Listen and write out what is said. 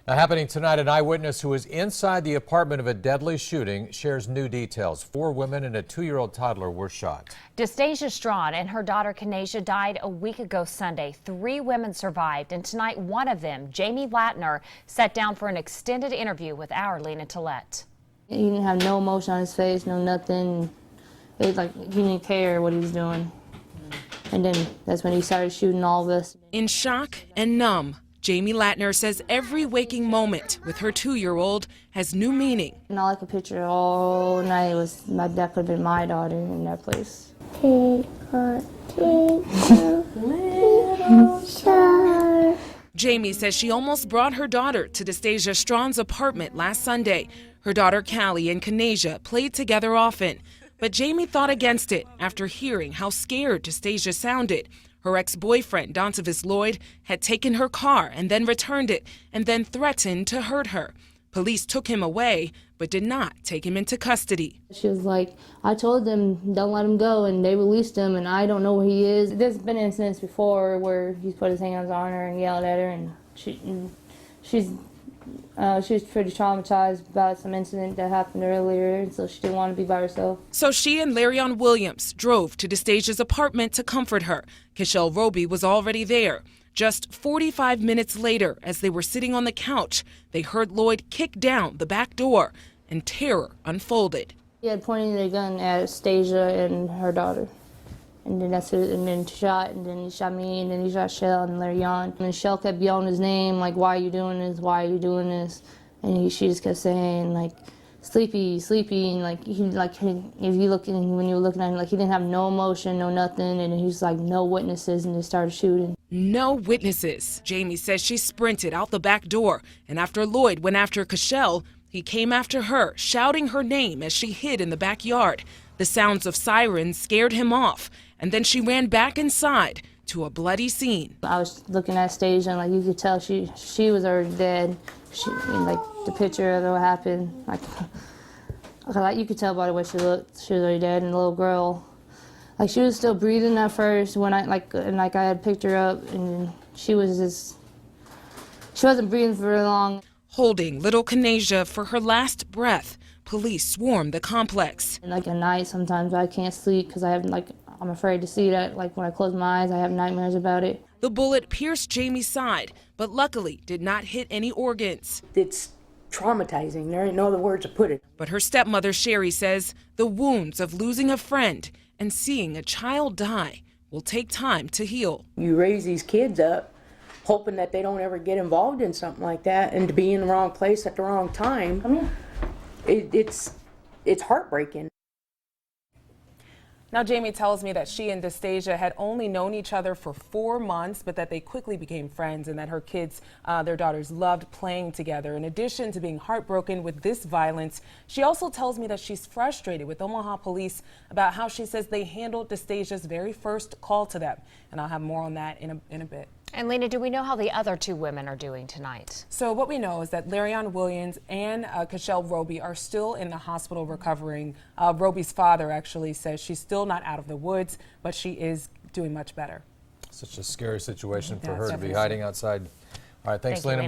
Now, happening tonight, an eyewitness who was inside the apartment of a deadly shooting shares new details. 4 women and a 2-year-old toddler were shot. Destasia Strawn and her daughter Kanasia died a week ago Sunday. 3 women survived, and tonight one of them, Jamie Latner, sat down for an extended interview with our Lena Tillette. He didn't have no emotion on his face, no nothing. It was like he didn't care what he was doing. And then that's when he started shooting all of us. In shock and numb, Jamie Latner says every waking moment with her 2-year-old has new meaning. And all I could picture all night was that could have been my daughter in that place. Jamie says she almost brought her daughter to Destasia Strawn's apartment last Sunday. Her daughter Callie and Kanasia played together often. But Jamie thought against it after hearing how scared Destasia sounded. Her ex-boyfriend, Dontavis Lloyd, had taken her car and then returned it and then threatened to hurt her. Police took him away, but did not take him into custody. She was like, I told them don't let him go, and they released him, and I don't know where he is. There's been incidents before where he's put his hands on her and yelled at her, and she was pretty traumatized about some incident that happened earlier, and so she didn't want to be by herself. So she and Larion Williams drove to Destasia's apartment to comfort her. Kishelle Roby was already there. Just 45 minutes later, as they were sitting on the couch, they heard Lloyd kick down the back door, and terror unfolded. He had pointed a gun at Stasia and her daughter. And then that's it, and then shot, and then he shot me, and then he shot Shell and Larion. And Shell kept yelling his name, like, why are you doing this, why are you doing this? And she just kept saying, like, sleepy, sleepy, and like, if you look, when you were looking at him, like, he didn't have no emotion, no nothing, and he was like, no witnesses, and they started shooting. No witnesses. Jamie says she sprinted out the back door, and after Lloyd went after Kishelle, he came after her, shouting her name as she hid in the backyard. The sounds of sirens scared him off, and then she ran back inside to a bloody scene. I was looking at Stasia, and like you could tell she was already dead. Like the picture of what happened, like you could tell by the way she looked, she was already dead. And the little girl, like she was still breathing at first when I had picked her up, and she wasn't breathing for very long. Holding little Kanasia for her last breath, police swarmed the complex. And like at night, sometimes I can't sleep because I'm afraid to see that. Like when I close my eyes, I have nightmares about it. The bullet pierced Jamie's side, but luckily did not hit any organs. It's traumatizing. There ain't no other words to put it. But her stepmother, Sherry, says the wounds of losing a friend and seeing a child die will take time to heal. You raise these kids up hoping that they don't ever get involved in something like that, and to be in the wrong place at the wrong time, it's heartbreaking. Now, Jamie tells me that she and Destasia had only known each other for 4 months, but that they quickly became friends and that her kids, their daughters, loved playing together. In addition to being heartbroken with this violence, she also tells me that she's frustrated with Omaha police about how she says they handled Destasia's very first call to them. And I'll have more on that in a bit. And Lena, do we know how the other 2 women are doing tonight? So what we know is that Larion Williams and Kishelle Roby are still in the hospital recovering. Roby's father actually says she's still not out of the woods, but she is doing much better. Such a scary situation for her to be definitely. hiding outside. All right, thanks, Lena.